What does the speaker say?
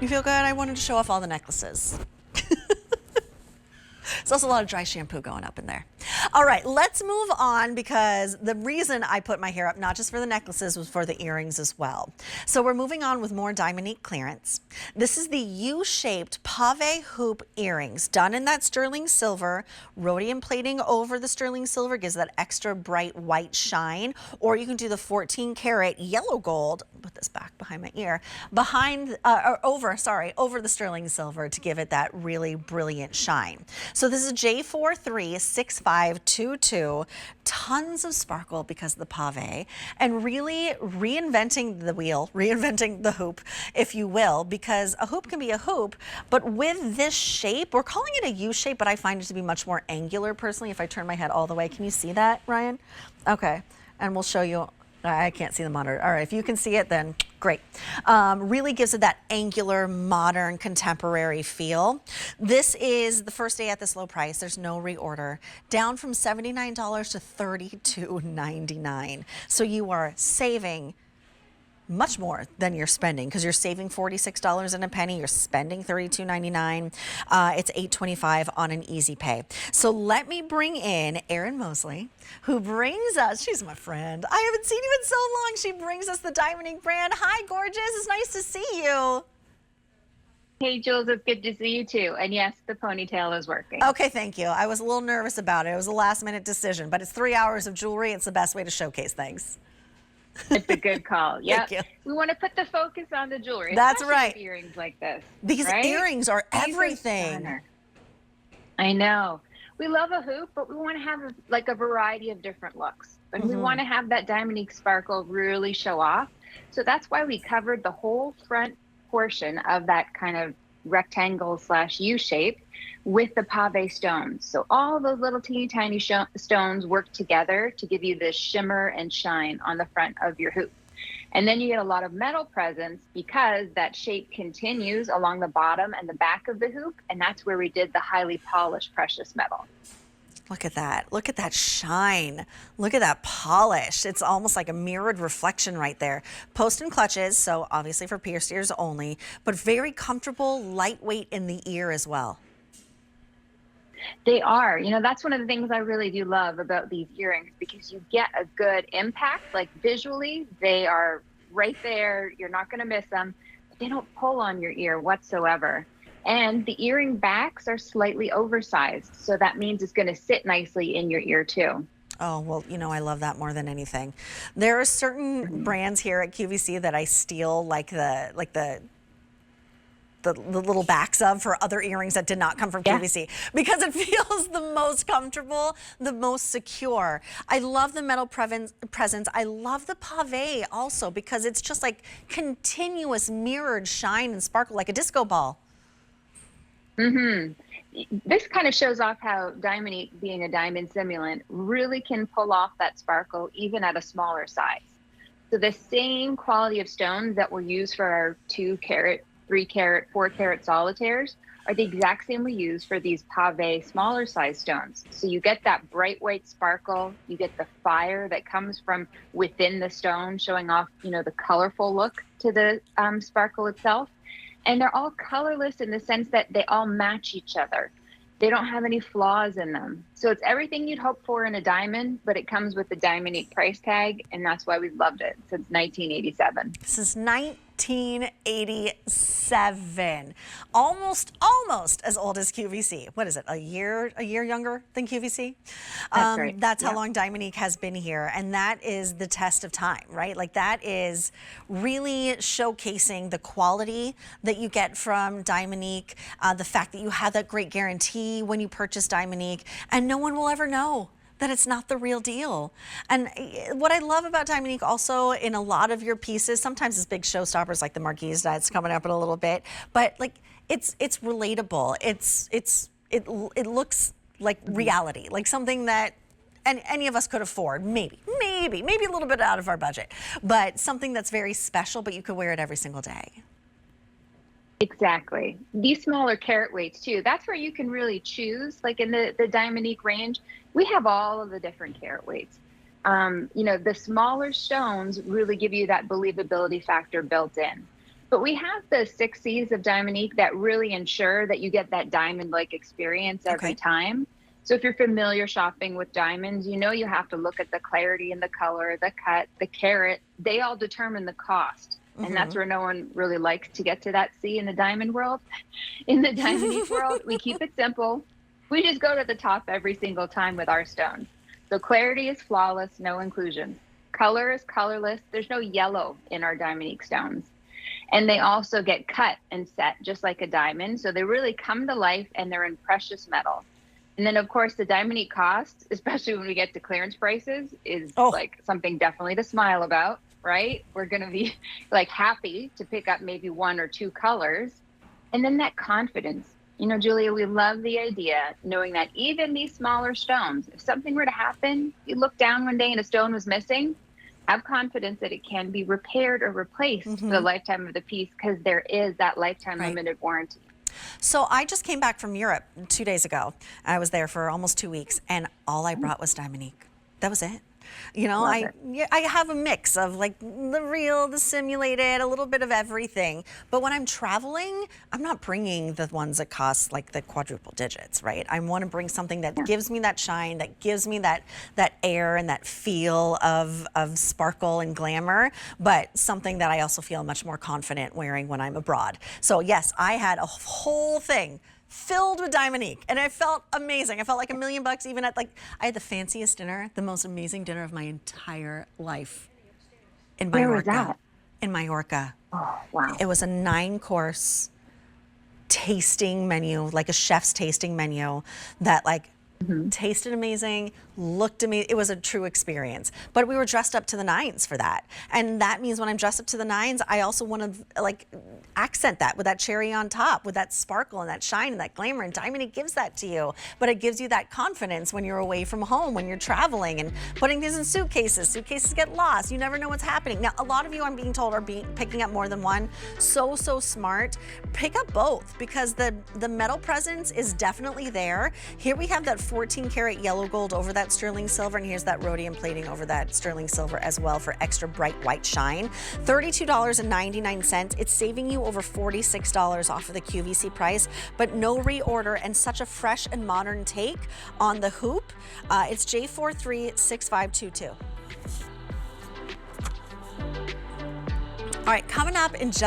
You feel good? I wanted to show off all the necklaces. There's also a lot of dry shampoo going up in there. All right, let's move on, because the reason I put my hair up, not just for the necklaces, was for the earrings as well. So we're moving on with more Diamonique clearance. This is the U-shaped Pave hoop earrings, done in that sterling silver. Rhodium plating over the sterling silver gives that extra bright white shine. Or you can do the 14 karat yellow gold, put this back behind my ear, over the sterling silver to give it that really brilliant shine. So this is J436522, tons of sparkle because of the pave, and really reinventing the wheel, reinventing the hoop, if you will, because a hoop can be a hoop, but with this shape, we're calling it a U shape, but I find it to be much more angular personally if I turn my head all the way. Can you see that, Ryan? Okay, and we'll show you. I can't see the monitor. All right, if you can see it, then great. Really gives it that angular, modern, contemporary feel. This is the first day at this low price. There's no reorder. Down from $79 to $32.99. So you are saving much more than you're spending, because you're saving $46 and a penny. You're spending $32.99. It's $8.25 on an easy pay. So let me bring in Erin Mosley, who brings us, she's my friend. I haven't seen you in so long. She brings us the Diamonique brand. Hi, gorgeous. It's nice to see you. Hey, Jules, it's good to see you too. And yes, the ponytail is working. Okay, thank you. I was a little nervous about it. It was a last minute decision, but it's 3 hours of jewelry. It's the best way to showcase things. It's a good call. Yeah, Thank you. We want to put the focus on the jewelry. That's right. With earrings like this. These right? earrings are everything. I know. We love a hoop, but we want to have like a variety of different looks. And we want to have that Diamonique sparkle really show off. So that's why we covered the whole front portion of that kind of rectangle / U shape with the pave stones. So all those little teeny tiny stones work together to give you this shimmer and shine on the front of your hoop. And then you get a lot of metal presence because that shape continues along the bottom and the back of the hoop. And that's where we did the highly polished precious metal. Look at that. Look at that shine. Look at that polish. It's almost like a mirrored reflection right there. Post and clutches, so obviously for pierced ears only, but very comfortable, lightweight in the ear as well. They are. You know, that's one of the things I really do love about these earrings, because you get a good impact. Like visually, they are right there. You're not going to miss them. But they don't pull on your ear whatsoever. And the earring backs are slightly oversized. So that means it's going to sit nicely in your ear too. Oh, well, you know, I love that more than anything. There are certain brands here at QVC that I steal like the little backs of for other earrings that did not come from QVC, because it feels the most comfortable, the most secure. I love the metal presence. I love the pave also, because it's just like continuous mirrored shine and sparkle like a disco ball. This kind of shows off how Diamonique, being a diamond simulant, really can pull off that sparkle even at a smaller size. So the same quality of stones that were used for our 2 karat, 3 karat, 4 karat solitaires are the exact same we use for these pave smaller size stones. So you get that bright white sparkle, you get the fire that comes from within the stone, showing off, you know, the colorful look to the sparkle itself. And they're all colorless in the sense that they all match each other. They don't have any flaws in them. So it's everything you'd hope for in a diamond, but it comes with the Diamonique price tag, and that's why we've loved it since 1987. Since 1987. Almost as old as QVC. What is it, a year younger than QVC? That's right. That's how long Diamonique has been here, and that is the test of time, right? Like, that is really showcasing the quality that you get from Diamonique, the fact that you have that great guarantee when you purchase Diamonique, and no one will ever know that it's not the real deal. And what I love about Diamonique also in a lot of your pieces, sometimes it's big showstoppers like the Marquise that's coming up in a little bit, but like it's relatable. It looks like reality, like something that any of us could afford, maybe a little bit out of our budget, but something that's very special, but you could wear it every single day. Exactly. These smaller carat weights too, that's where you can really choose. Like in the Diamonique range, we have all of the different carat weights. You know, the smaller stones really give you that believability factor built in. But we have the 6 C's of Diamonique that really ensure that you get that diamond-like experience every Okay. time. So if you're familiar shopping with diamonds, you know you have to look at the clarity and the color, the cut, the carat. They all determine the cost. And that's where no one really likes to get to that C in the diamond world. In the Diamonique world, we keep it simple. We just go to the top every single time with our stones. So clarity is flawless, no inclusions. Color is colorless. There's no yellow in our Diamonique stones. And they also get cut and set just like a diamond. So they really come to life and they're in precious metal. And then, of course, the Diamonique cost, especially when we get to clearance prices, is Oh, like something definitely to smile about, right? We're going to be like happy to pick up maybe one or two colors. And then that confidence. You know, Julia, we love the idea knowing that even these smaller stones, if something were to happen, you look down one day and a stone was missing, have confidence that it can be repaired or replaced for the lifetime of the piece because there is that lifetime right. limited warranty. So I just came back from Europe 2 days ago. I was there for almost 2 weeks, and all I brought was Diamonique. That was it. You know, Love I it. yeah, I have a mix of like the real, the simulated, a little bit of everything. But when I'm traveling, I'm not bringing the ones that cost like the quadruple digits, right? I want to bring something that gives me that shine, that gives me that air and that feel of sparkle and glamour, but something that I also feel much more confident wearing when I'm abroad. So yes, I had a whole thing filled with Diamonique, and I felt amazing. I felt like $1,000,000 even at like, I had the fanciest dinner, the most amazing dinner of my entire life in Where was Mallorca. that? In Mallorca. Oh, wow. It was a 9-course tasting menu, like a chef's tasting menu that like tasted amazing, looked amazing. It was a true experience. But we were dressed up to the nines for that. And that means when I'm dressed up to the nines, I also want to like accent that with that cherry on top, with that sparkle and that shine and that glamour. And Diamonique gives that to you. But it gives you that confidence when you're away from home, when you're traveling and putting things in suitcases. Suitcases get lost. You never know what's happening. Now, a lot of you, I'm being told, are picking up more than one. So smart. Pick up both because the metal presence is definitely there. Here we have that 14 karat yellow gold over that sterling silver, and here's that rhodium plating over that sterling silver as well for extra bright white shine. $32.99. It's saving you over $46 off of the QVC price, but no reorder and such a fresh and modern take on the hoop. It's J436522. All right, coming up in just